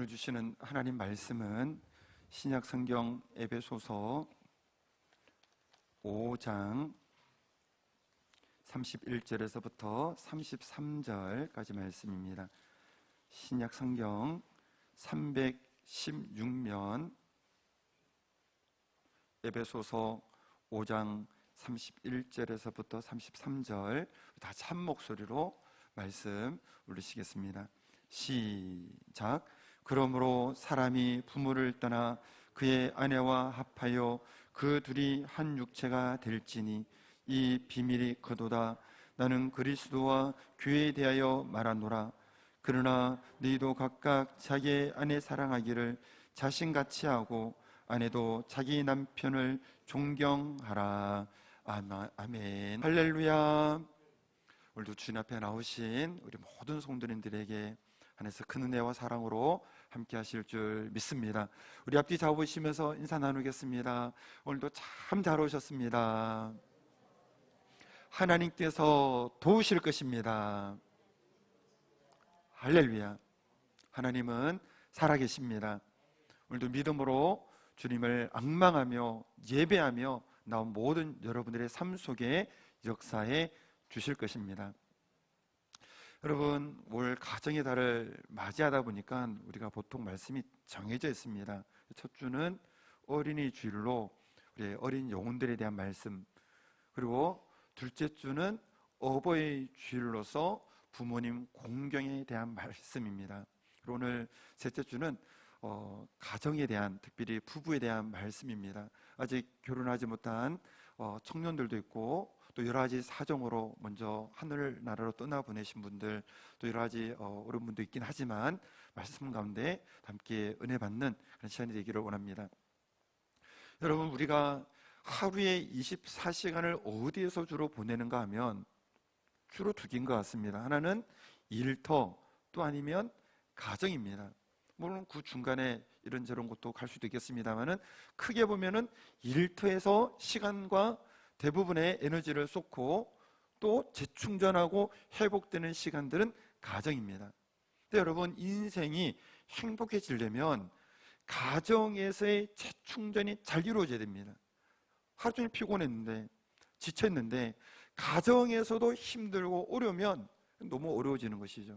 오늘 주시는 하나님 말씀은 신약 성경 에베소서 5장 31절에서부터 33절까지 말씀입니다. 신약 성경 316면 에베소서 5장 31절에서부터 33절 다 한 목소리로 말씀 올리시겠습니다. 시작. 그러므로 사람이 부모를 떠나 그의 아내와 합하여 그 둘이 한 육체가 될지니 이 비밀이 거도다. 나는 그리스도와 교회에 대하여 말하노라. 그러나 너희도 각각 자기의 아내 사랑하기를 자신같이 하고 아내도 자기 남편을 존경하라. 아멘. 할렐루야. 오늘도 주님 앞에 나오신 우리 모든 성도님들에게 안에서 큰 은혜와 사랑으로 함께 하실 줄 믿습니다. 우리 앞뒤 잡으시면서 인사 나누겠습니다. 오늘도 참 잘 오셨습니다. 하나님께서 도우실 것입니다. 할렐루야. 하나님은 살아계십니다. 오늘도 믿음으로 주님을 앙망하며 예배하며 나온 모든 여러분들의 삶 속에 역사해 주실 것입니다. 여러분, 올 가정의 달을 맞이하다 보니까 우리가 보통 말씀이 정해져 있습니다. 첫 주는 어린이 주일로 우리 어린 영혼들에 대한 말씀, 그리고 둘째 주는 어버이 주일로서 부모님 공경에 대한 말씀입니다. 그리고 오늘 셋째 주는 가정에 대한, 특별히 부부에 대한 말씀입니다. 아직 결혼하지 못한 청년들도 있고 또 여러 가지 사정으로 먼저 하늘나라로 떠나보내신 분들, 또 여러 가지 어려운 분도 있긴 하지만 말씀 가운데 함께 은혜 받는 그런 시간이 되기를 원합니다. 여러분, 우리가 하루에 24시간을 어디에서 주로 보내는가 하면 주로 두 개인 것 같습니다. 하나는 일터, 또 아니면 가정입니다. 물론 그 중간에 이런저런 곳도 갈 수도 있겠습니다만은 크게 보면은 일터에서 시간과 대부분의 에너지를 쏟고 또 재충전하고 회복되는 시간들은 가정입니다. 근데 여러분, 인생이 행복해지려면 가정에서의 재충전이 잘 이루어져야 됩니다. 하루 종일 피곤했는데, 지쳤는데 가정에서도 힘들고 어려우면 너무 어려워지는 것이죠.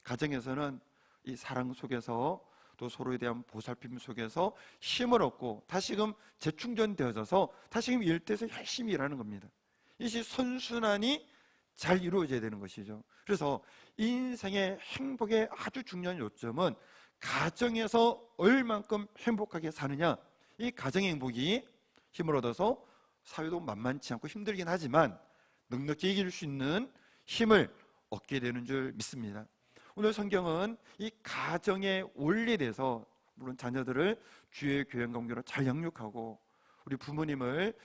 가정에서는 이 사랑 속에서 또 서로에 대한 보살핌 속에서 힘을 얻고 다시금 재충전되어져서 다시금 일터에서 열심히 일하는 겁니다. 이것이 선순환이 잘 이루어져야 되는 것이죠. 그래서 인생의 행복의 아주 중요한 요점은 가정에서 얼만큼 행복하게 사느냐, 이 가정의 행복이 힘을 얻어서 사회도 만만치 않고 힘들긴 하지만 넉넉히 이길 수 있는 힘을 얻게 되는 줄 믿습니다. 오늘 성경은 이 가정의 원리에 대해서, 물론 자녀들을 주의 교양 관계로 잘 양육하고 우리 부모님을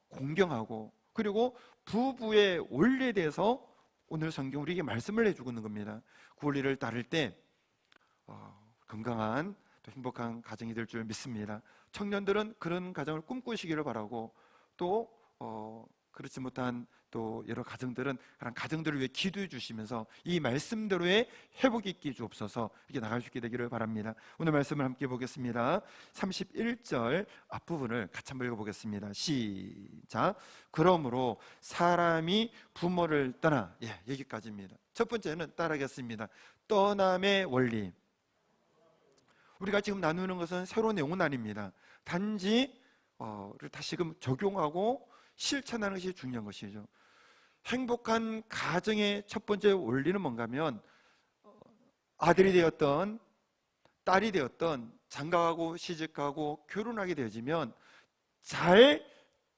공경하고, 그리고 부부의 원리에 대해서 오늘 성경 우리에게 말씀을 해주고 있는 겁니다. 그 원리를 따를 때 건강한 또 행복한 가정이 될 줄 믿습니다. 청년들은 그런 가정을 꿈꾸시기를 바라고, 또 그렇지 못한 또 여러 가정들은 그런 가정들을 위해 기도해 주시면서 이 말씀대로의 회복이 있게 주옵소서, 이렇게 나갈 수 있게 되기를 바랍니다. 오늘 말씀을 함께 보겠습니다. 31절 앞부분을 같이 한번 읽어보겠습니다. 시작. 그러므로 사람이 부모를 떠나, 여기까지입니다. 첫 번째는 따라하겠습니다. 떠남의 원리. 우리가 지금 나누는 것은 새로운 내용은 아닙니다. 단지 다시금 적용하고 실천하는 것이 중요한 것이죠. 행복한 가정의 첫 번째 원리는 뭔가 하면 아들이 되었던 딸이 되었던 장가가고 시집가고 결혼하게 되어지면 잘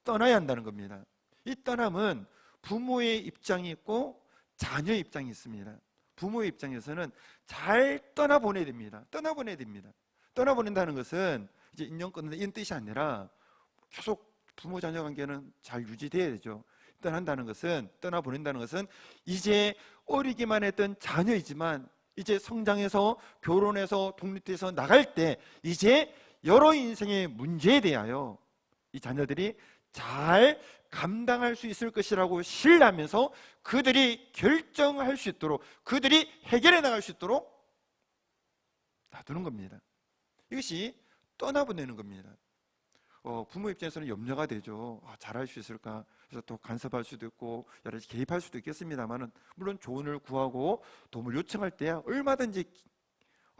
떠나야 한다는 겁니다. 이 떠남은 부모의 입장이 있고 자녀의 입장이 있습니다. 부모의 입장에서는 잘 떠나보내야 됩니다. 떠나보내야 됩니다. 떠나보낸다는 것은 이제 인연 끊는다 이런 뜻이 아니라 계속 부모 자녀 관계는 잘 유지돼야 되죠. 떠나보낸다는 것은 이제 어리기만 했던 자녀이지만 이제 성장해서 결혼해서 독립해서 나갈 때 이제 여러 인생의 문제에 대하여 이 자녀들이 잘 감당할 수 있을 것이라고 신뢰하면서 그들이 결정할 수 있도록, 그들이 해결해 나갈 수 있도록 놔두는 겁니다. 이것이 떠나보내는 겁니다. 부모 입장에서는 염려가 되죠. 잘할 수 있을까? 그래서 또 간섭할 수도 있고 여러 가지 개입할 수도 있겠습니다만은, 물론 조언을 구하고 도움을 요청할 때야 얼마든지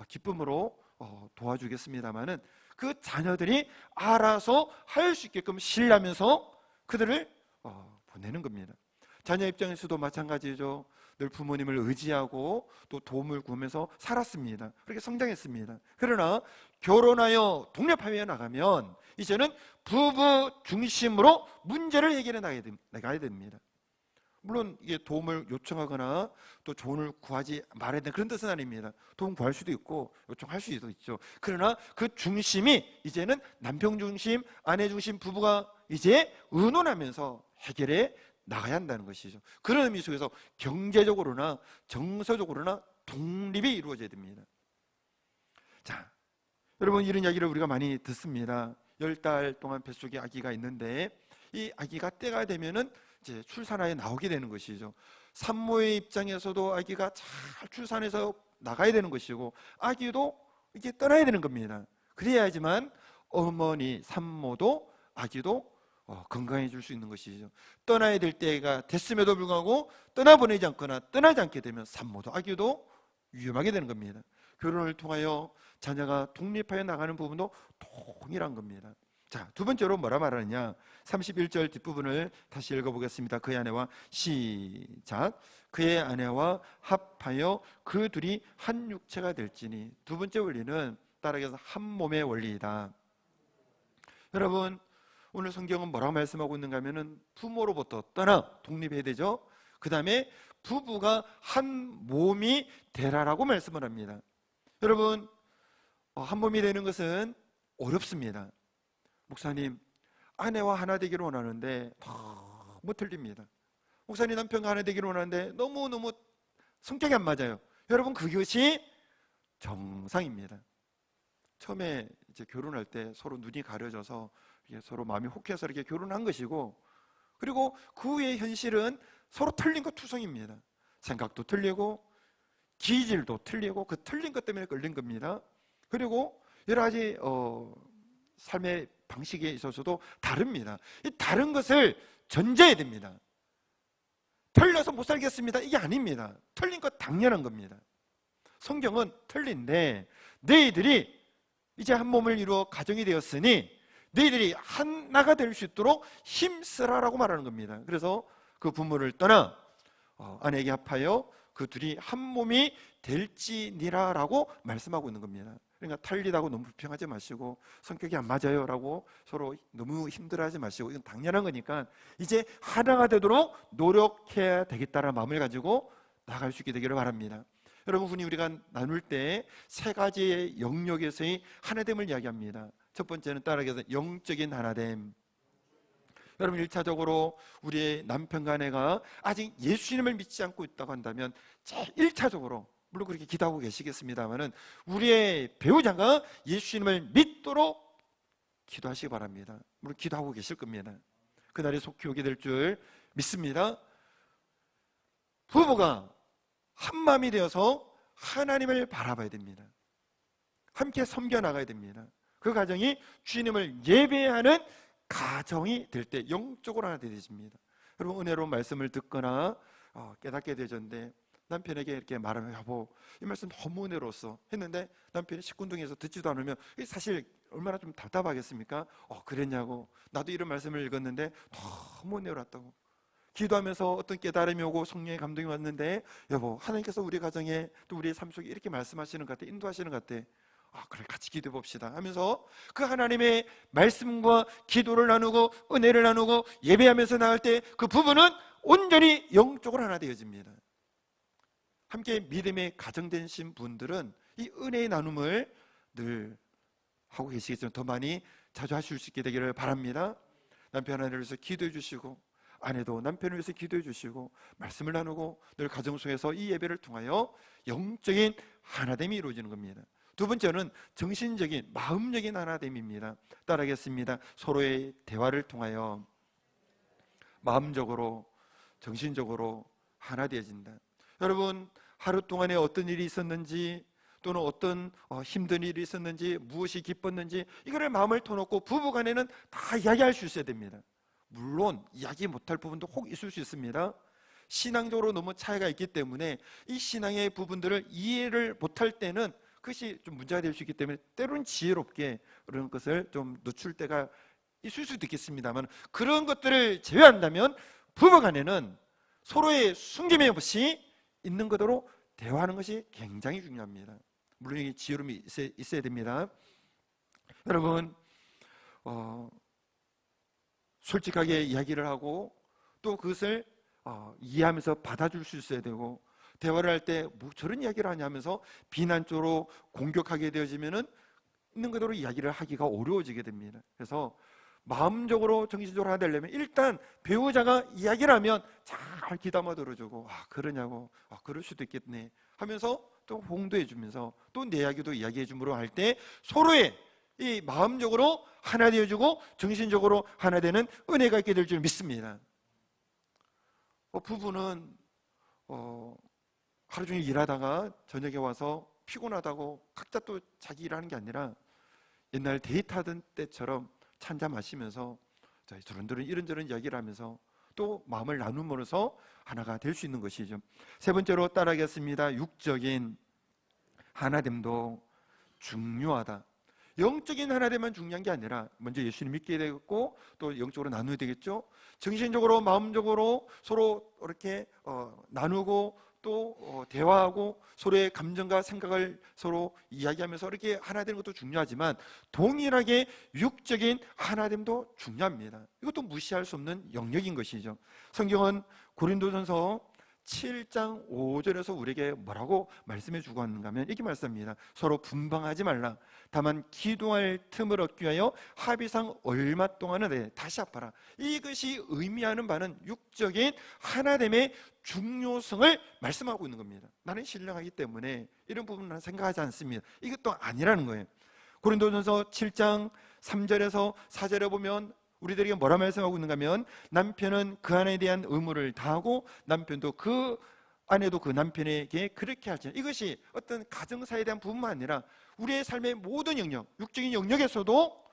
기쁨으로 도와주겠습니다만은, 그 자녀들이 알아서 할 수 있게끔 신뢰하면서 그들을 보내는 겁니다. 자녀 입장에서도 마찬가지죠. 늘 부모님을 의지하고 또 도움을 구하면서 살았습니다. 그렇게 성장했습니다. 그러나 결혼하여 독립하여 나가면 이제는 부부 중심으로 문제를 해결해 나가야 됩니다. 물론 이게 도움을 요청하거나 또 조언을 구하지 말아야 되는 그런 뜻은 아닙니다. 도움 구할 수도 있고 요청할 수도 있죠. 그러나 그 중심이 이제는 남편 중심, 아내 중심 부부가 이제 의논하면서 해결해 나가야 한다는 것이죠. 그런 의미 속에서 경제적으로나 정서적으로나 독립이 이루어져야 됩니다. 자, 여러분, 이런 이야기를 우리가 많이 듣습니다. 10달 동안 뱃속에 아기가 있는데 이 아기가 때가 되면은 이제 출산하여 나오게 되는 것이죠. 산모의 입장에서도 아기가 잘 출산해서 나가야 되는 것이고, 아기도 이제 떠나야 되는 겁니다. 그래야지만 어머니, 산모도 아기도 건강해질 수 있는 것이죠. 떠나야 될 때가 됐음에도 불구하고 떠나보내지 않거나 떠나지 않게 되면 산모도 아기도 위험하게 되는 겁니다. 결혼을 통하여 자녀가 독립하여 나가는 부분도 동일한 겁니다. 자, 두 번째로 뭐라 말하느냐, 31절 뒷부분을 다시 읽어보겠습니다. 그의 아내와 시작. 그의 아내와 합하여 그 둘이 한 육체가 될지니. 두 번째 원리는 따라해서 한 몸의 원리이다. 여러분, 오늘 성경은 뭐라고 말씀하고 있는가 하면은 부모로부터 떠나 독립해야 되죠. 그 다음에 부부가 한 몸이 되라라고 말씀을 합니다. 여러분, 한 몸이 되는 것은 어렵습니다. 목사님, 아내와 하나 되기를 원하는데 너무 틀립니다. 목사님, 남편과 하나 되기를 원하는데 너무너무 성격이 안 맞아요. 여러분, 그것이 정상입니다. 처음에 이제 결혼할 때 서로 눈이 가려져서 서로 마음이 혹해서 이렇게 결혼한 것이고, 그리고 그 후의 현실은 서로 틀린 것 투성입니다. 생각도 틀리고 기질도 틀리고 그 틀린 것 때문에 걸린 겁니다. 그리고 여러 가지 삶의 방식에 있어서도 다릅니다. 이 다른 것을 전제해야 됩니다. 틀려서 못 살겠습니다, 이게 아닙니다. 틀린 것 당연한 겁니다. 성경은 틀린데 너희들이 이제 한 몸을 이루어 가정이 되었으니 너희들이 하나가 될 수 있도록 힘쓰라라고 말하는 겁니다. 그래서 그 부모를 떠나 아내에게 합하여 그 둘이 한 몸이 될지니라라고 말씀하고 있는 겁니다. 그러니까 틀리다고 너무 불평하지 마시고, 성격이 안 맞아요 라고 서로 너무 힘들어하지 마시고, 이건 당연한 거니까 이제 하나가 되도록 노력해야 되겠다는 마음을 가지고 나갈 수 있게 되기를 바랍니다. 여러분, 흔히 우리가 나눌 때 세 가지의 영역에서의 하나됨을 이야기합니다. 첫 번째는 따라해서 영적인 하나됨. 여러분, 1차적으로 우리의 남편과 아내가 아직 예수님을 믿지 않고 있다고 한다면 1차적으로, 물론 그렇게 기도하고 계시겠습니다만은, 우리의 배우자가 예수님을 믿도록 기도하시기 바랍니다. 물론 기도하고 계실 겁니다. 그날이 속히 오게 될 줄 믿습니다. 부부가 한 마음이 되어서 하나님을 바라봐야 됩니다. 함께 섬겨나가야 됩니다. 그 가정이 주님을 예배하는 가정이 될 때 영적으로 하나 되어집니다. 여러분, 은혜로운 말씀을 듣거나 깨닫게 되셨는데 남편에게 이렇게 말하면, 여보, 이 말씀 너무 은혜로웠어 했는데 남편이 시큰둥해서 듣지도 않으면 사실 얼마나 좀 답답하겠습니까? 그랬냐고, 나도 이런 말씀을 읽었는데 너무 은혜로웠다고. 기도하면서 어떤 깨달음이 오고 성령의 감동이 왔는데, 여보, 하나님께서 우리 가정에 또 우리의 삶 속에 이렇게 말씀하시는 것 같아, 인도하시는 것 같아. 그래, 같이 기도해 봅시다 하면서 그 하나님의 말씀과 기도를 나누고 은혜를 나누고 예배하면서 나갈 때 그 부부는 온전히 영적으로 하나 되어집니다. 함께 믿음의 가정 되신 분들은 이 은혜의 나눔을 늘 하고 계시겠지만 더 많이 자주 하실 수 있게 되기를 바랍니다. 남편 아내를 위해서 기도해 주시고, 아내도 남편을 위해서 기도해 주시고, 말씀을 나누고 늘 가정 속에서 이 예배를 통하여 영적인 하나됨이 이루어지는 겁니다. 두 번째는 정신적인, 마음적인 하나됨입니다. 따라하겠습니다. 서로의 대화를 통하여 마음적으로, 정신적으로 하나 되어진다. 여러분, 하루 동안에 어떤 일이 있었는지, 또는 어떤 힘든 일이 있었는지, 무엇이 기뻤는지, 이거를 마음을 터놓고 부부간에는 다 이야기할 수 있어야 됩니다. 물론 이야기 못할 부분도 혹 있을 수 있습니다. 신앙적으로 너무 차이가 있기 때문에 이 신앙의 부분들을 이해를 못할 때는 그것이 좀 문제가 될 수 있기 때문에 때로는 지혜롭게 그런 것을 좀 늦출 때가 있을 수도 있겠습니다만, 그런 것들을 제외한다면 부부간에는 서로의 숨김이 없이 있는 그대로 대화하는 것이 굉장히 중요합니다. 물론 이 지혜로움이 있어야 됩니다. 여러분, 솔직하게 이야기를 하고 또 그것을 이해하면서 받아줄 수 있어야 되고, 대화를 할 때 뭐 저런 이야기를 하냐면서 비난적으로 공격하게 되어지면은 있는 그대로 이야기를 하기가 어려워지게 됩니다. 그래서 마음적으로 정신적으로 하나 되려면 일단 배우자가 이야기를 하면 잘 귀담아 들어주고, 그러냐고, 그럴 수도 있겠네 하면서 또 홍도해 주면서 또 내 이야기도 이야기해 줌으로 할 때 서로의 이 마음적으로 하나 되어주고 정신적으로 하나 되는 은혜가 있게 될 줄 믿습니다. 부부는 하루 종일 일하다가 저녁에 와서 피곤하다고 각자 또 자기 일하는 게 아니라 옛날 데이트하던 때처럼 차 한잔 마시면서 두런두런 이런저런 이야기를 하면서 또 마음을 나눔으로써 하나가 될 수 있는 것이죠. 세 번째로 따라하겠습니다. 육적인 하나됨도 중요하다. 영적인 하나됨만 중요한 게 아니라 먼저 예수님 믿게 되겠고 또 영적으로 나누어야 되겠죠. 정신적으로 마음적으로 서로 이렇게 나누고 또 대화하고 서로의 감정과 생각을 서로 이야기하면서 이렇게 하나 되는 것도 중요하지만 동일하게 육적인 하나됨도 중요합니다. 이것도 무시할 수 없는 영역인 것이죠. 성경은 고린도전서 7장 5절에서 우리에게 뭐라고 말씀해 주고 하는가 하면 이렇게 말씀합니다. 서로 분방하지 말라. 다만 기도할 틈을 얻기 위하여 합의상 얼마 동안은 다시 합하라. 이것이 의미하는 바는 육적인 하나됨의 중요성을 말씀하고 있는 겁니다. 나는 신령하기 때문에 이런 부분은 생각하지 않습니다. 이것도 아니라는 거예요. 고린도전서 7장 3절에서 4절에 보면 우리들에게 뭐라 말씀하고 있는가 하면 남편은 그 아내에 대한 의무를 다하고 남편도 그 아내도 그 남편에게 그렇게 하지. 이것이 어떤 가정사에 대한 부분만 아니라 우리의 삶의 모든 영역, 육적인 영역에서도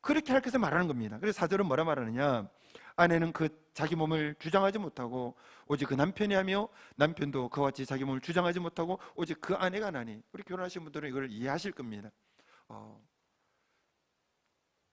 그렇게 할 것을 말하는 겁니다. 그래서 4절은 뭐라 말하느냐, 아내는 그 자기 몸을 주장하지 못하고 오직 그 남편이 하며 남편도 그와 같이 자기 몸을 주장하지 못하고 오직 그 아내가 나니. 우리 결혼하신 분들은 이걸 이해하실 겁니다.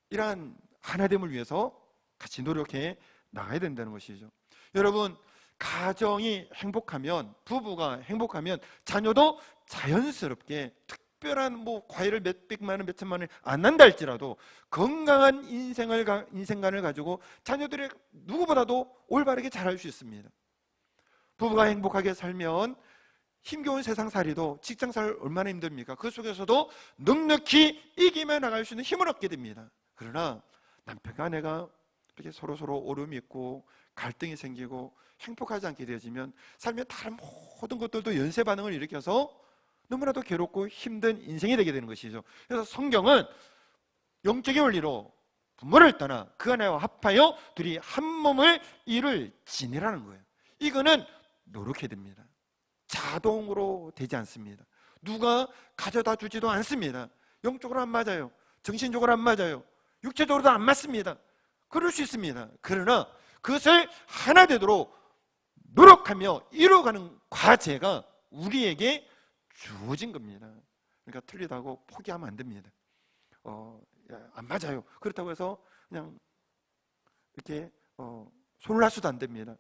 이러한 하나됨을 위해서 같이 노력해 나가야 된다는 것이죠. 여러분, 가정이 행복하면, 부부가 행복하면 자녀도 자연스럽게 특별한 과일을 몇백만 원, 몇천만 원이 안 난다 할지라도 건강한 인생관을 가지고 자녀들이 누구보다도 올바르게 자랄 수 있습니다. 부부가 행복하게 살면 힘겨운 세상살이도 직장살 얼마나 힘듭니까? 그 속에서도 넉넉히 이기며 나갈 수 있는 힘을 얻게 됩니다. 그러나 남편과 아내가 이렇게 서로 오름이 있고 갈등이 생기고 행복하지 않게 되어지면 삶의 다른 모든 것들도 연쇄 반응을 일으켜서 너무나도 괴롭고 힘든 인생이 되게 되는 것이죠. 그래서 성경은 영적인 원리로 부모를 떠나 그 아내와 합하여 둘이 한 몸을 이룰 지니라는 거예요. 이거는 노력해야 됩니다. 자동으로 되지 않습니다. 누가 가져다 주지도 않습니다. 영적으로 안 맞아요. 정신적으로 안 맞아요. 육체적으로도 안 맞습니다. 그럴 수 있습니다. 그러나 그것을 하나 되도록 노력하며 이루어가는 과제가 우리에게 주어진 겁니다. 그러니까 틀리다고 포기하면 안 됩니다. 안 맞아요. 그렇다고 해서 그냥 이렇게 솔라수도 안 됩니다.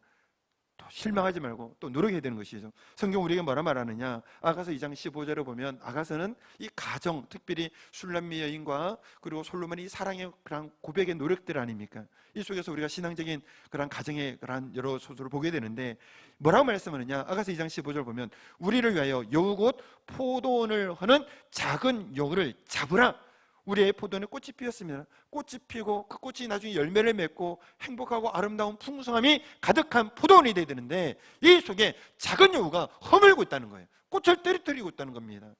또 실망하지 말고 또 노력해야 되는 것이죠. 성경 우리에게 뭐라 말하느냐, 아가서 2장 15절에 보면 아가서는 이 가정, 특별히 술람미 여인과 그리고 솔로몬이 사랑의 그런 고백의 노력들 아닙니까? 이 속에서 우리가 신앙적인 그런 가정의 그런 여러 소설을 보게 되는데 뭐라고 말씀하느냐, 아가서 2장 15절 보면 우리를 위하여 여우 곧 포도원을 하는 작은 여우를 잡으라. 우리의 포도원에 꽃이 피었습니다. 꽃이 피고 그 꽃이 나중에 열매를 맺고 행복하고 아름다운 풍성함이 가득한 포도원이 되어야 되는데 이 속에 작은 여우가 허물고 있다는 거예요. 꽃을 떨어뜨리고 있다는 겁니다.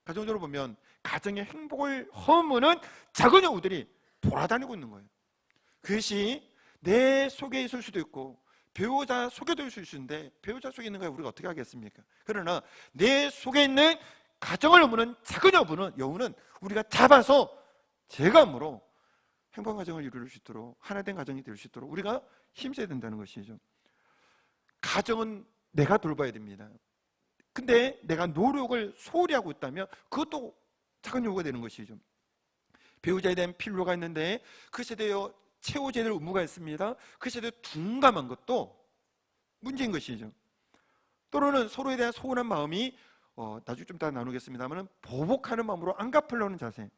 가정적으로 보면 가정의 행복을 허무는 작은 여우들이 돌아다니고 있는 거예요. 그것이 내 속에 있을 수도 있고 배우자 속에도 있을 수 있는데 배우자 속에 있는 걸 우리가 어떻게 하겠습니까? 그러나 내 속에 있는 가정을 여부는 작은 여부는 우리가 잡아서 제감으로 행복한 가정을 이룰 수 있도록, 하나된 가정이 될 수 있도록 우리가 힘써야 된다는 것이죠. 가정은 내가 돌봐야 됩니다. 근데 내가 노력을 소홀히 하고 있다면 그것도 작은 요구가 되는 것이죠. 배우자에 대한 필요가 있는데 그 세대에 채워져야 될 의무가 있습니다. 그 세대에 둔감한 것도 문제인 것이죠. 또는 서로에 대한 소원한 마음이 나중에 좀 이따 나누겠습니다만 보복하는 마음으로 안 갚으려는 자세,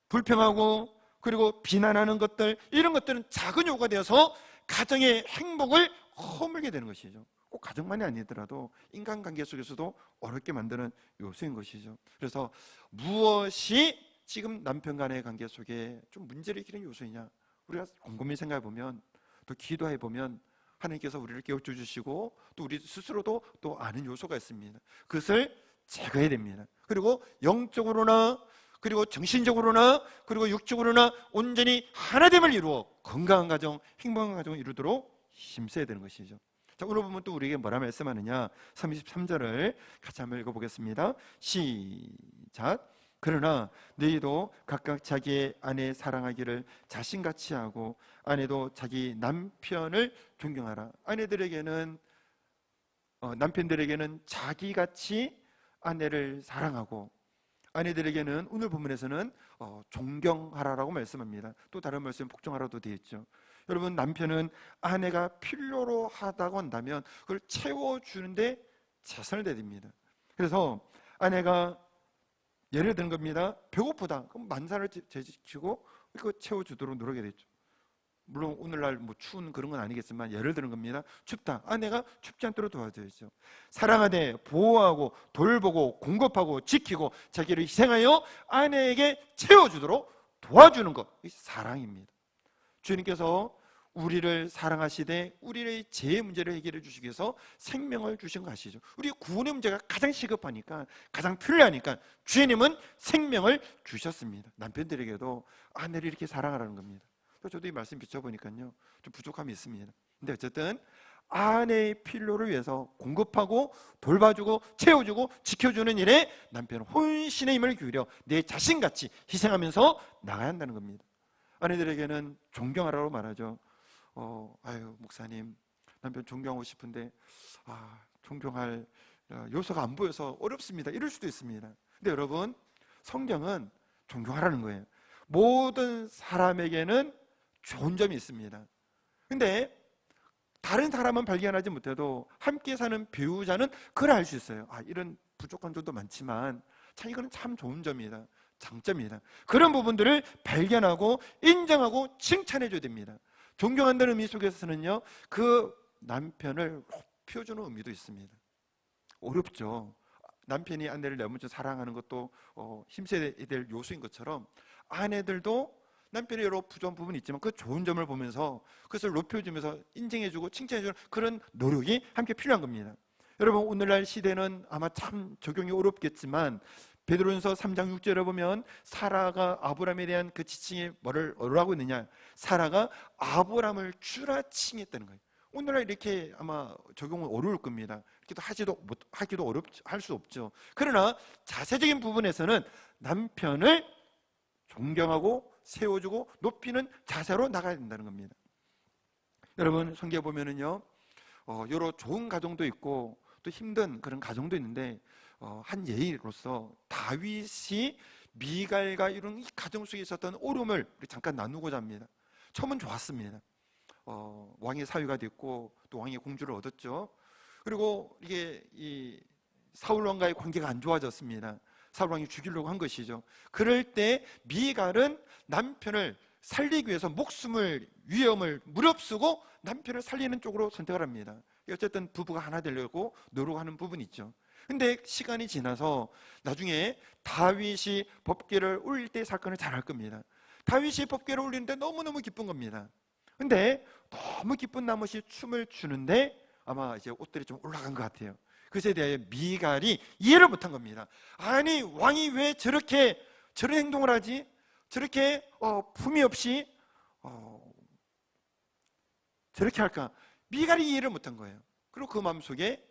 불평하고 그리고 비난하는 것들, 이런 것들은 작은 요구가 되어서 가정의 행복을 허물게 되는 것이죠. 꼭 가정만이 아니더라도 인간관계 속에서도 어렵게 만드는 요소인 것이죠. 그래서 무엇이 지금 남편 간의 관계 속에 좀 문제를 일으키는 요소이냐, 우리가 곰곰이 생각해 보면, 또 기도해 보면 하나님께서 우리를 깨우쳐 주시고 또 우리 스스로도 또 아는 요소가 있습니다. 그것을 제거해야 됩니다. 그리고 영적으로나 그리고 정신적으로나 그리고 육적으로나 온전히 하나됨을 이루어 건강한 가정, 행복한 가정을 이루도록 힘써야 되는 것이죠. 자, 오늘 보면 또 우리에게 뭐라 말씀하느냐, 33절을 같이 한번 읽어보겠습니다. 시작. 그러나 너희도 각각 자기의 아내 사랑하기를 자신같이 하고 아내도 자기 남편을 존경하라. 아내들에게는 남편들에게는 자기같이 아내를 사랑하고, 아내들에게는 오늘 본문에서는 존경하라라고 말씀합니다. 또 다른 말씀 복종하라도 되어 있죠. 여러분, 남편은 아내가 필요로 하다고 한다면 그걸 채워주는데 최선을 다합니다. 그래서 아내가 예를 드는 겁니다. 배고프다. 그럼 만사를 제지키고 그거 채워주도록 노력해야 되죠. 물론 오늘날 뭐 추운 그런 건 아니겠지만 예를 드는 겁니다. 춥다. 아내가 춥지 않도록 도와줘야죠. 사랑하되 보호하고 돌보고 공급하고 지키고 자기를 희생하여 아내에게 채워주도록 도와주는 것, 이 사랑입니다. 주님께서 우리를 사랑하시되 우리의 죄의 문제를 해결해 주시기 위해서 생명을 주신 거 아시죠? 우리 구원의 문제가 가장 시급하니까, 가장 필요하니까 주님은 생명을 주셨습니다. 남편들에게도 아내를 이렇게 사랑하라는 겁니다. 저도 이 말씀 비춰보니까요, 좀 부족함이 있습니다. 근데 어쨌든 아내의 필요를 위해서 공급하고 돌봐주고 채워주고 지켜주는 일에 남편은 혼신의 힘을 기울여 내 자신같이 희생하면서 나가야 한다는 겁니다. 아내들에게는 존경하라고 말하죠. 아유 목사님, 남편 존경하고 싶은데 존경할 요소가 안 보여서 어렵습니다. 이럴 수도 있습니다. 근데 여러분, 성경은 존경하라는 거예요. 모든 사람에게는 좋은 점이 있습니다. 근데 다른 사람은 발견하지 못해도 함께 사는 배우자는 그걸 알 수 있어요. 이런 부족한 점도 많지만 참 이거는 참 좋은 점이다, 장점이다. 그런 부분들을 발견하고 인정하고 칭찬해 줘야 됩니다. 존경한다는 의미 속에서는요, 그 남편을 높여주는 의미도 있습니다. 어렵죠. 남편이 아내를 너무 사랑하는 것도 힘써야 될 요소인 것처럼 아내들도 남편의 여러 부족한 부분이 있지만 그 좋은 점을 보면서 그것을 높여주면서 인정해주고 칭찬해주는 그런 노력이 함께 필요한 겁니다. 여러분, 오늘날 시대는 아마 참 적용이 어렵겠지만 베드로전서 3장 6절에 보면 사라가 아브라함에 대한 그 지칭이 뭐라고 있느냐, 사라가 아브라함을 주라 칭했다는 거예요. 오늘날 이렇게 아마 적용은 어려울 겁니다. 이렇게도 하기도 할 수 없죠. 그러나 자세적인 부분에서는 남편을 존경하고 세워주고 높이는 자세로 나가야 된다는 겁니다. 여러분, 성경에 보면은요, 여러 좋은 가정도 있고 또 힘든 그런 가정도 있는데 한 예의로서 다윗이 미갈과 이런 이 가정 속에 있었던 오름을 잠깐 나누고자 합니다. 처음은 좋았습니다. 왕의 사위가 됐고 또 왕의 공주를 얻었죠. 그리고 이게 이 사울 왕과의 관계가 안 좋아졌습니다. 사울 왕이 죽이려고 한 것이죠. 그럴 때 미갈은 남편을 살리기 위해서 목숨을 위험을 무릅쓰고 남편을 살리는 쪽으로 선택을 합니다. 어쨌든 부부가 하나 되려고 노력하는 부분이 있죠. 근데 시간이 지나서 나중에 다윗이 법궤를 올릴 때 사건을 잘 알 겁니다. 다윗이 법궤를 올리는데 너무너무 기쁜 겁니다. 근데 너무 기쁜 나머지 춤을 추는데 아마 이제 옷들이 좀 올라간 것 같아요. 그것에 대해 미갈이 이해를 못한 겁니다. 아니, 왕이 왜 저런 행동을 하지? 저렇게 품위 없이 저렇게 할까? 미갈이 이해를 못한 거예요. 그리고 그 마음속에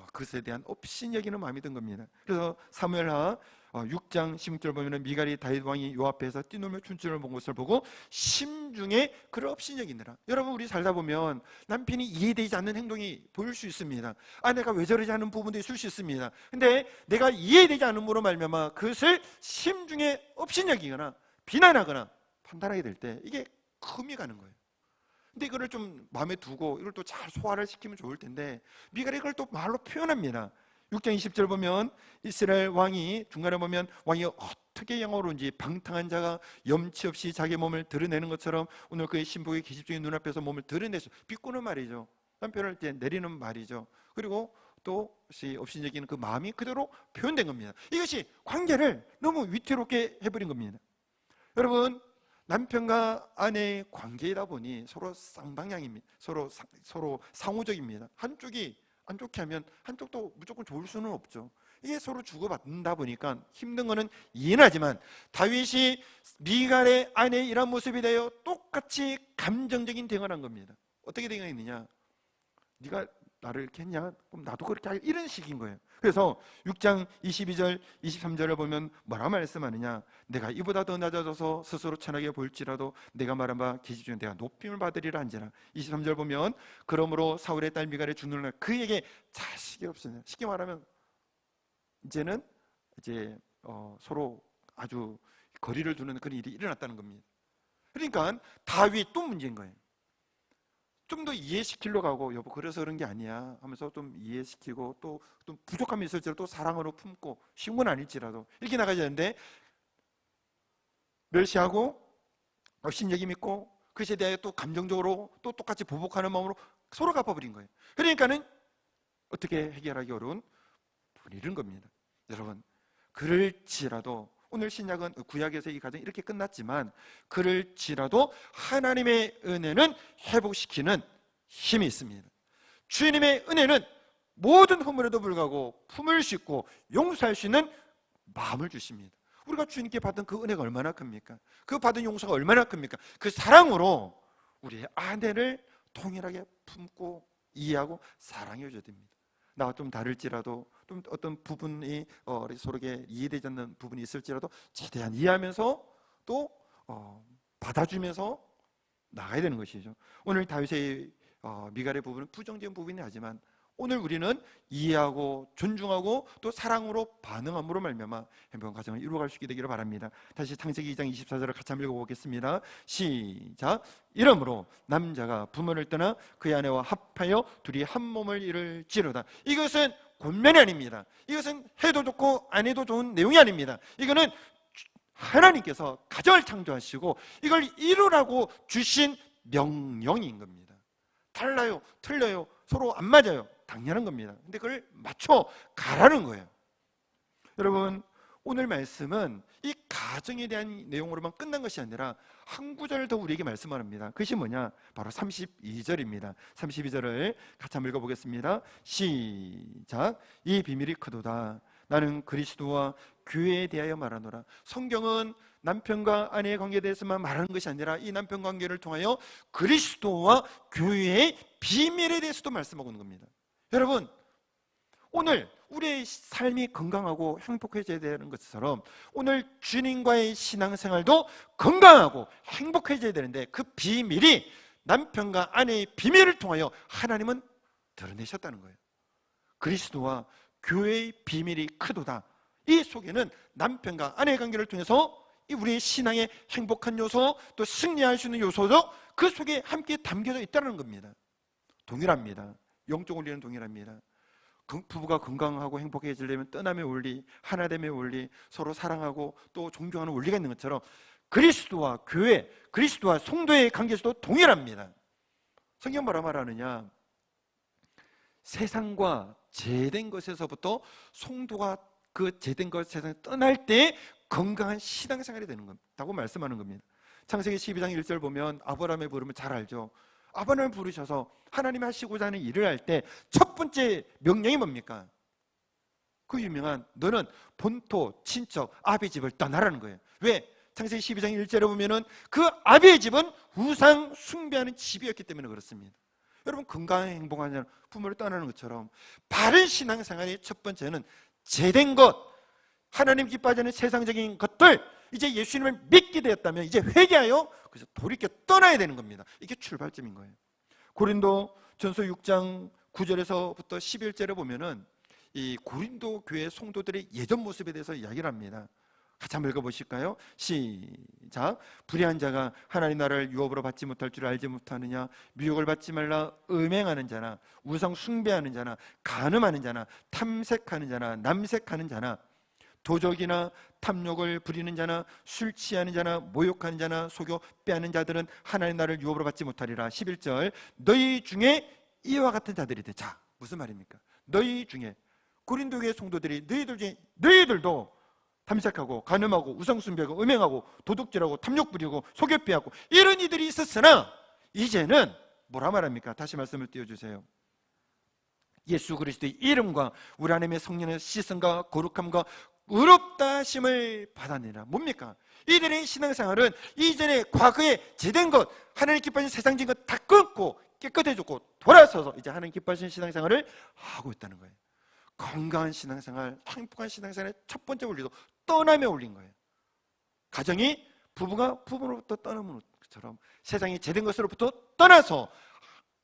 그것에 대한 업신여기는 마음이 든 겁니다. 그래서 사무엘하 6장 16절 보면은 미갈이 다윗 왕이 요 앞에서 뛰놀며 춤추는 본 것을 보고 심중에 그를 업신여기느라. 여러분, 우리 살다 보면 남편이 이해되지 않는 행동이 보일 수 있습니다. 내가 왜 저러지 않은 부분도 있을 수 있습니다. 근데 내가 이해되지 않음으로 말미암아 그것을 심중에 업신여기거나 비난하거나 판단하게 될 때 이게 금이 가는 거예요. 근데 이거를 좀 마음에 두고 이걸 또 잘 소화를 시키면 좋을 텐데 미갈이 이걸 또 말로 표현합니다. 6장 20절 보면 이스라엘 왕이 중간에 보면 왕이 어떻게 영어로인지 방탕한 자가 염치 없이 자기 몸을 드러내는 것처럼 오늘 그의 신복의 기습적인 눈앞에서 몸을 드러내서 비꼬는 말이죠. 남편을 이제 내리는 말이죠. 그리고 또 업신여기는 그 마음이 그대로 표현된 겁니다. 이것이 관계를 너무 위태롭게 해버린 겁니다. 여러분, 남편과 아내의 관계이다 보니 서로 쌍방향입니다. 서로 상호적입니다. 한쪽이 안 좋게 하면 한쪽도 무조건 좋을 수는 없죠. 이게 서로 주고받는다 보니까 힘든 거는 이해하지만 다윗이 미갈의 아내의 이런 모습이 되어 똑같이 감정적인 대응을 한 겁니다. 어떻게 대응했느냐? 네가 나를 이렇게 했냐? 그럼 나도 그렇게 할, 이런 식인 거예요. 그래서 6장 22절 23절을 보면 뭐라 말씀하느냐? 내가 이보다 더 낮아져서 스스로 천하게 보일지라도 내가 말한 바 계시 중에 내가 높임을 받으리라 한지라. 23절 보면 그러므로 사울의 딸 미갈의 죽는 날 그에게 자식이 없으냐. 쉽게 말하면 이제는 서로 아주 거리를 두는 그런 일이 일어났다는 겁니다. 그러니까 다윗도 문제인 거예요. 좀 더 이해시키려고 하고 여보 그래서 그런 게 아니야 하면서 좀 이해시키고 또 부족함이 있을지라도 또 사랑으로 품고 쉬운 건 아닐지라도 이렇게 나가야 되는데 멸시하고 업신여김 있고 그것에 대해 또 감정적으로 또 똑같이 보복하는 마음으로 서로 갚아버린 거예요. 그러니까는 어떻게 해결하기 어려운 분이 이런 겁니다. 여러분, 그럴지라도 오늘 신약은 구약에서 이 과정이 이렇게 끝났지만 그럴지라도 하나님의 은혜는 회복시키는 힘이 있습니다. 주님의 은혜는 모든 허물에도 불구하고 품을 수 있고 용서할 수 있는 마음을 주십니다. 우리가 주님께 받은 그 은혜가 얼마나 큽니까? 그 받은 용서가 얼마나 큽니까? 그 사랑으로 우리의 아내를 동일하게 품고 이해하고 사랑해 줘야 됩니다. 나와 좀 다를지라도 좀 어떤 부분이 서로에게 이해되지 않는 부분이 있을지라도 최대한 이해하면서 또 받아주면서 나가야 되는 것이죠. 오늘 다윗의 미갈의 부분은 부정적인 부분이 하지만 오늘 우리는 이해하고 존중하고 또 사랑으로 반응함으로 말미암아 행복한 가정을 이루어갈 수 있게 되기를 바랍니다. 다시 창세기 2장 24절을 같이 한번 읽어보겠습니다. 시작. 이러므로 남자가 부모를 떠나 그의 아내와 합하여 둘이 한 몸을 이룰지로다. 이것은 권면이 아닙니다. 이것은 해도 좋고 안 해도 좋은 내용이 아닙니다. 이거는 하나님께서 가정을 창조하시고 이걸 이루라고 주신 명령인 겁니다. 달라요, 틀려요, 서로 안 맞아요, 당연한 겁니다. 근데 그걸 맞춰 가라는 거예요. 여러분, 오늘 말씀은 이 가정에 대한 내용으로만 끝난 것이 아니라 한 구절을 더 우리에게 말씀합니다. 그것이 뭐냐? 바로 32절입니다. 32절을 같이 한번 읽어보겠습니다. 시작. 이 비밀이 크도다. 나는 그리스도와 교회에 대하여 말하노라. 성경은 남편과 아내의 관계에 대해서만 말하는 것이 아니라 이 남편 관계를 통하여 그리스도와 교회의 비밀에 대해서도 말씀하고 있는 겁니다. 여러분, 오늘 우리의 삶이 건강하고 행복해져야 되는 것처럼 오늘 주님과의 신앙생활도 건강하고 행복해져야 되는데 그 비밀이 남편과 아내의 비밀을 통하여 하나님은 드러내셨다는 거예요. 그리스도와 교회의 비밀이 크도다. 이 속에는 남편과 아내의 관계를 통해서 우리의 신앙의 행복한 요소 또 승리할 수 있는 요소도 그 속에 함께 담겨져 있다는 겁니다. 동일합니다. 영적 원리는 동일합니다. 부부가 건강하고 행복해지려면 떠남의 원리, 하나됨의 원리, 서로 사랑하고 또 존경하는 원리가 있는 것처럼 그리스도와 교회, 그리스도와 성도의 관계에서도 동일합니다. 성경 뭐라 말하느냐? 세상과 제된 것에서부터 성도가 그 제된 것 세상에 떠날 때 건강한 신앙생활이 되는 것다고 말씀하는 겁니다. 창세기 12장 1절 보면 아브라함의 부름을 잘 알죠. 아브라함을 부르셔서 하나님이 하시고자 하는 일을 할 때 첫 번째 명령이 뭡니까? 그 유명한 너는 본토, 친척, 아비의 집을 떠나라는 거예요. 왜? 창세기 12장 1절에 보면은 그 아비의 집은 우상 숭배하는 집이었기 때문에 그렇습니다. 여러분, 건강하게 행복한 자는 부모를 떠나는 것처럼 바른 신앙생활의 첫 번째는 제된 것, 하나님 기뻐하지 않는 세상적인 것들, 이제 예수님을 믿게 되었다면 이제 회개하여 그래서 돌이켜 떠나야 되는 겁니다. 이게 출발점인 거예요. 고린도 전서 6장 9절에서부터 11절에 보면은 이 고린도 교회 성도들의 예전 모습에 대해서 이야기를 합니다. 같이 한번 읽어보실까요? 시작. 불의한 자가 하나님 나라를 유업으로 받지 못할 줄 알지 못하느냐? 미혹을 받지 말라. 음행하는 자나 우상 숭배하는 자나 간음하는 자나 탐색하는 자나 남색하는 자나 도적이나 탐욕을 부리는 자나 술 취하는 자나 모욕하는 자나 속여 빼앗는 자들은 하나님 나라를 유업으로 받지 못하리라. 11절. 너희 중에 이와 같은 자들이 돼. 자, 무슨 말입니까? 너희 중에, 고린도 교회 성도들이 너희들 중에 너희들도 탐색하고 간음하고 우상숭배하고 음행하고 도둑질하고 탐욕 부리고 속여 빼앗고 이런 이들이 있었으나 이제는 뭐라 말합니까? 다시 말씀을 띄워주세요. 예수 그리스도의 이름과 우리 하나님의 성령의 씻음과 거룩함과 의롭다 하심을 받았느니라. 뭡니까? 이들의 신앙생활은 이전에 과거에 제된 것, 하나님 기뻐하시는 세상적인 것 다 끊고 깨끗해졌고 돌아서서 이제 하나님 기뻐하시는 신앙생활을 하고 있다는 거예요. 건강한 신앙생활, 행복한 신앙생활의 첫 번째 원리도 떠남에 올린 거예요. 가정이 부부가 부부로부터 떠나는 것처럼 세상이 제된 것으로부터 떠나서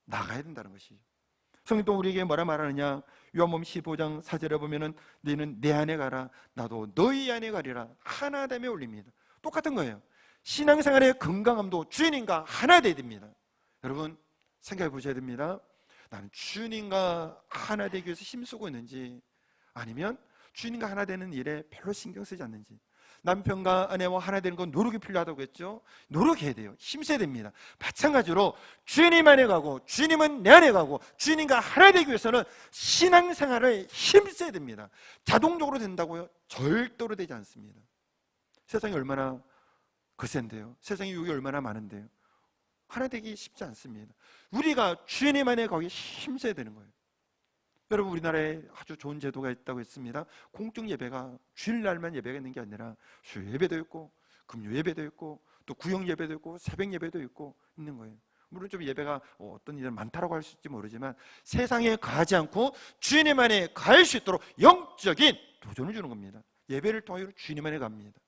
나가야 된다는 것이죠. 성경도 우리에게 뭐라 말하느냐? 요한복음 15장 4절에 보면은 너희는 내 안에 가라 나도 너희 안에 가리라. 하나됨에 올립니다. 똑같은 거예요. 신앙생활의 건강함도 주님과 하나 되어야 됩니다. 여러분 생각해 보셔야 됩니다. 나는 주님과 하나 되기 위해서 힘쓰고 있는지, 아니면 주님과 하나 되는 일에 별로 신경 쓰지 않는지. 남편과 아내와 하나 되는 건 노력이 필요하다고 했죠. 노력해야 돼요. 힘써야 됩니다. 마찬가지로 주님 안에 가고 주님은 내 안에 가고 주님과 하나 되기 위해서는 신앙생활을 힘써야 됩니다. 자동적으로 된다고요? 절대로 되지 않습니다. 세상이 얼마나 거센데요. 세상의 유혹이 얼마나 많은데요. 하나 되기 쉽지 않습니다. 우리가 주님 안에 거기 힘써야 되는 거예요. 여러분, 우리나라에 아주 좋은 제도가 있다고 했습니다. 공적 예배가 주일날만 예배가 있는 게 아니라 수요 예배도 있고 금요 예배도 있고 또 구역 예배도 있고 새벽 예배도 있고 있는 거예요. 물론 좀 예배가 어떤 일은 많다라고 할 수 있을지 모르지만 세상에 가지 않고 주님 안에 갈 수 있도록 영적인 도전을 주는 겁니다. 예배를 통하여 주님 안에 갑니다.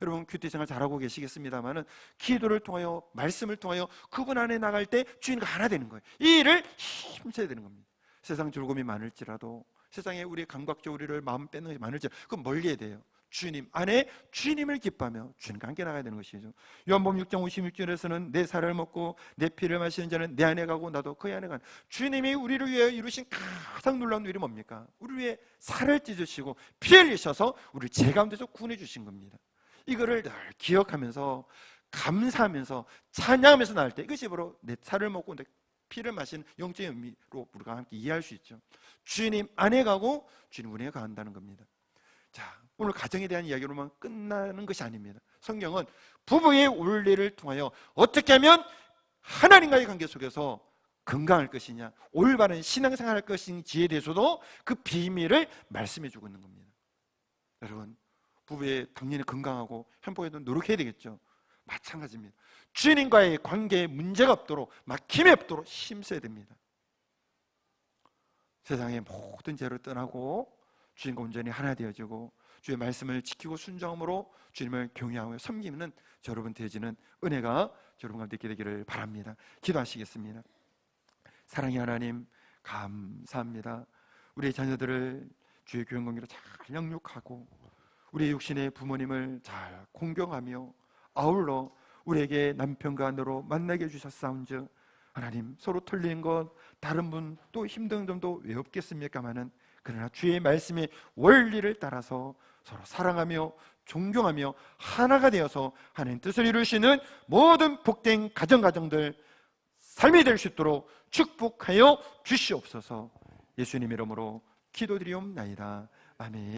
여러분 큐티 생활 잘하고 계시겠습니다만은 기도를 통하여 말씀을 통하여 그분 안에 나갈 때 주님과 하나 되는 거예요. 이 일을 힘써야 되는 겁니다. 세상 즐거움이 많을지라도, 세상에 우리의 감각적 우리를 마음 뺏는 것이 많을지라도 그건 멀리 해야 돼요. 주님 안에 주님을 기뻐하며 주님과 함께 나가야 되는 것이죠. 요한복음 6장 56절에서는 내 살을 먹고 내 피를 마시는 자는 내 안에 가고 나도 그 안에 가는. 주님이 우리를 위해 이루신 가장 놀라운 일이 뭡니까? 우리 위해 살을 찢으시고 피 흘리셔서 우리를 죄 가운데서 구원해 주신 겁니다. 이거를 늘 기억하면서 감사하면서 찬양하면서 나갈 때 이것이 바로 내 살을 먹고 내 피를 마신 영적인 의미로 우리가 함께 이해할 수 있죠. 주님 안에 가고 주님 은혜에 간다는 겁니다. 자, 오늘 가정에 대한 이야기로만 끝나는 것이 아닙니다. 성경은 부부의 원리를 통하여 어떻게 하면 하나님과의 관계 속에서 건강할 것이냐, 올바른 신앙생활할 것인지에 대해서도 그 비밀을 말씀해 주고 있는 겁니다. 여러분, 부부의 당연히 건강하고 행복에도 노력해야 되겠죠. 마찬가지입니다. 주님과의 관계에 문제가 없도록, 막힘이 없도록 힘써야 됩니다. 세상의 모든 죄를 떠나고 주님과 온전히 하나 되어지고 주의 말씀을 지키고 순종함으로 주님을 경외하며 섬기는 여러분 되어지는 은혜가 여러분 가운데 있게 되기를 바랍니다. 기도하시겠습니다. 사랑의 하나님 감사합니다. 우리의 자녀들을 주의 교회 관계로 잘 양육하고 우리의 육신의 부모님을 잘 공경하며 아울러 우리에게 남편과 아내로 만나게 해주셨사온즉 하나님 서로 틀린 것 다른 분 또 힘든 점도 왜 없겠습니까마는 그러나 주의 말씀의 원리를 따라서 서로 사랑하며 존경하며 하나가 되어서 하나님 뜻을 이루시는 모든 복된 가정들 삶이 될 수 있도록 축복하여 주시옵소서. 예수님 이름으로 기도드리옵나이다. 아멘.